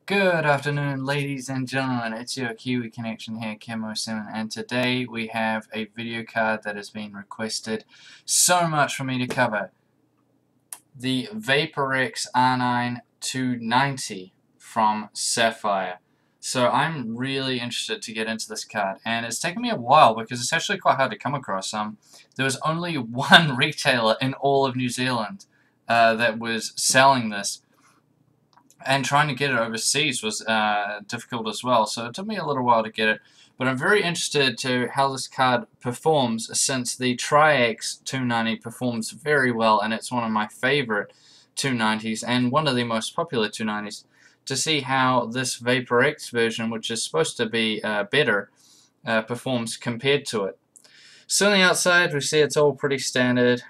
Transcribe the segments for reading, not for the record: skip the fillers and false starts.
Good afternoon, ladies and gentlemen. It's your Kiwi Connection here, Camo7, and today we have a video card that has been requested so much for me to cover. The VaporX R9 290 from Sapphire. So I'm really interested to get into this card, and it's taken me a while because it's actually quite hard to come across. There was only one retailer in all of New Zealand that was selling this. And trying to get it overseas was difficult as well, so it took me a little while to get it. But I'm very interested to how this card performs, since the Tri-X 290 performs very well, and it's one of my favorite 290s and one of the most popular 290s. To see how this VaporX version, which is supposed to be better, performs compared to it. So on the outside, we see it's all pretty standard.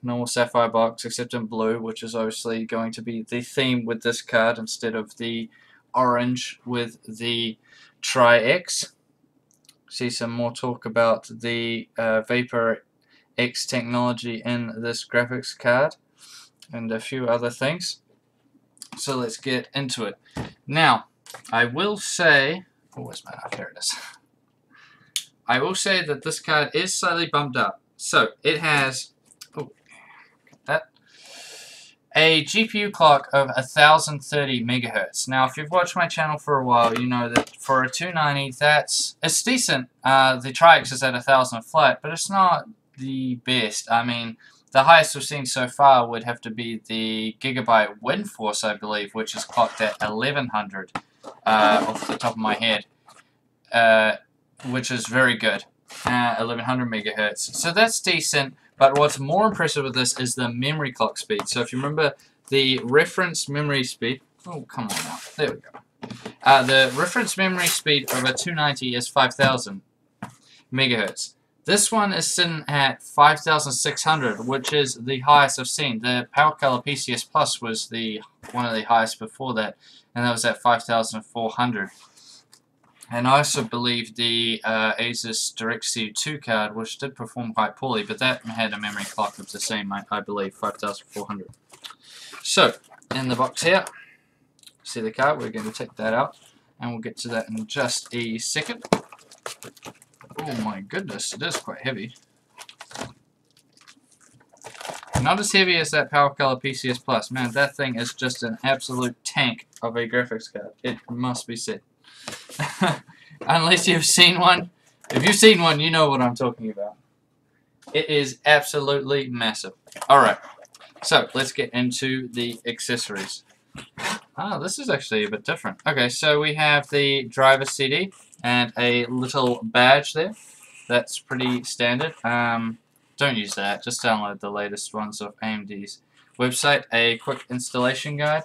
Normal Sapphire box, except in blue, which is obviously going to be the theme with this card instead of the orange with the Tri-X. See some more talk about the Vapor X technology in this graphics card and a few other things. So let's get into it. Now, I will say, oh, where's my knife? There it is. I will say that this card is slightly bumped up. So it has a GPU clock of 1030 megahertz. Now, if you've watched my channel for a while, you know that for a 290, it's decent. The Tri-X is at 1000 flat, but it's not the best. I mean, the highest we've seen so far would have to be the Gigabyte WindForce, I believe, which is clocked at 1100 off the top of my head, which is very good. 1100 megahertz. So that's decent. But what's more impressive with this is the memory clock speed. So if you remember the reference memory speed, oh come on now, there we go. The reference memory speed of a 290 is 5000 megahertz. This one is sitting at 5600, which is the highest I've seen. The Power Color PCS Plus was one of the highest before that, and that was at 5400. And I also believe the Asus DirectC 2 card, which did perform quite poorly, but that had a memory clock of the same, I believe, 5400. So, in the box here, see the card, we're going to take that out, and we'll get to that in just a second. Oh my goodness, it is quite heavy. Not as heavy as that Power Color PCS Plus. Man, that thing is just an absolute tank of a graphics card. It must be said. Unless you've seen one. If you've seen one, you know what I'm talking about. It is absolutely massive. Alright, so let's get into the accessories. This is actually a bit different. Okay, so we have the driver CD and a little badge there. That's pretty standard. Don't use that, just download the latest ones of AMD's website. A quick installation guide.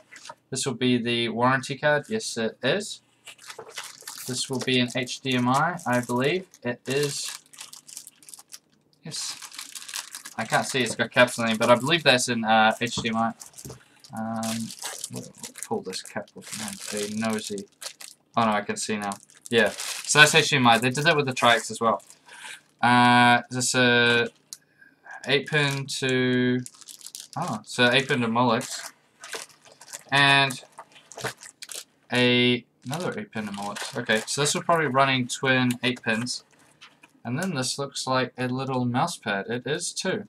This will be the warranty card. Yes, it is. This will be an HDMI, I believe. It is. Yes. I can't see, it's got caps on it, but I believe that's in HDMI. We'll pull this cap off, man. Stay nosy. Oh no, I can see now. Yeah. So that's HDMI. They did that with the Tri-X as well. This 8-pin to. Oh, so 8-pin to Molex. And another 8-pin to Molex. Okay, so this is probably running twin 8-pins. And then this looks like a little mouse pad. It is too.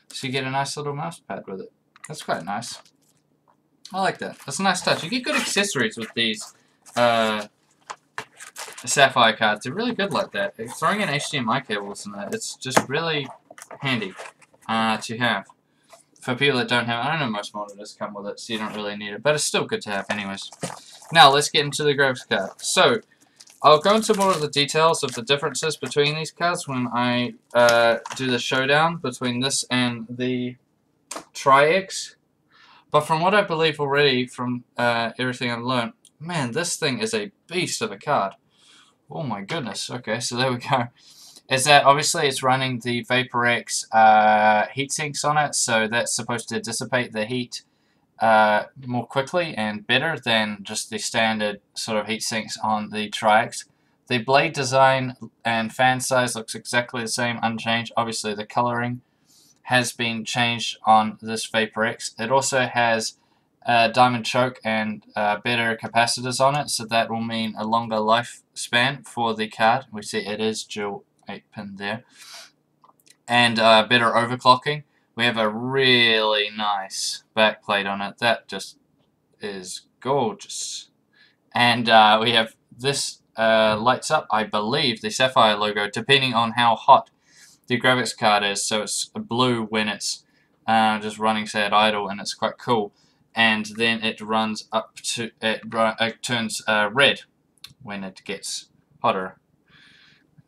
So you get a nice little mouse pad with it. That's quite nice. I like that. That's a nice touch. You get good accessories with these Sapphire cards. They're really good like that. Throwing in HDMI cables and that, it's just really handy to have. For people that don't have it, I know most monitors come with it, so you don't really need it, but it's still good to have anyways. Now, let's get into the graphics card. So, I'll go into more of the details of the differences between these cards when I do the showdown between this and the Tri-X. But from what I believe already, from everything I've learned, man, this thing is a beast of a card. Oh my goodness. Okay, so there we go. Is that obviously it's running the VaporX heat sinks on it, so that's supposed to dissipate the heat more quickly and better than just the standard sort of heat sinks on the Tri-X. The blade design and fan size looks exactly the same, unchanged. Obviously the coloring has been changed on this VaporX. It also has diamond choke and better capacitors on it, so that will mean a longer lifespan for the card. We see it is dual 8-pin there. And better overclocking. We have a really nice backplate on it. That just is gorgeous. And we have this lights up, I believe, the Sapphire logo, depending on how hot the graphics card is. So it's blue when it's just running, say, at idle, and it's quite cool. And then it runs up to it turns red when it gets hotter.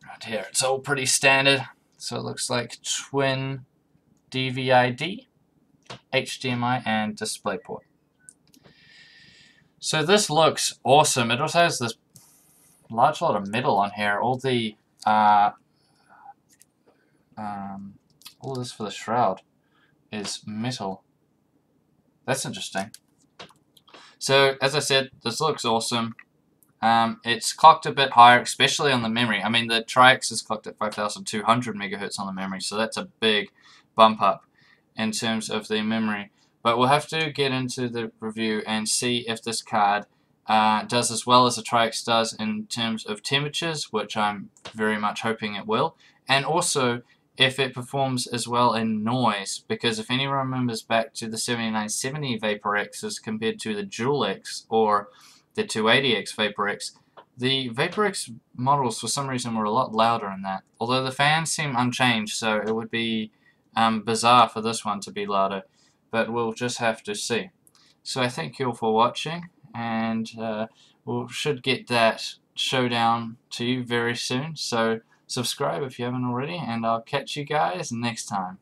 Right here, it's all pretty standard. So it looks like twin DVI-D, HDMI, and DisplayPort. So this looks awesome. It also has this large lot of metal on here. All the all this for the shroud is metal. That's interesting. So as I said, this looks awesome. It's clocked a bit higher, especially on the memory. I mean, the Tri-X is clocked at 5,200 megahertz on the memory, so that's a big bump up in terms of the memory. But we'll have to get into the review and see if this card does as well as the Tri-X does in terms of temperatures, which I'm very much hoping it will, and also if it performs as well in noise, because if anyone remembers back to the 7970 Vapor X's compared to the Dual X or the 280X Vapor X, the Vapor X models for some reason were a lot louder in that, although the fans seem unchanged, so it would be bizarre for this one to be louder, but we'll just have to see. So I thank you all for watching, and we should get that Showdown to you very soon, so subscribe if you haven't already, and I'll catch you guys next time.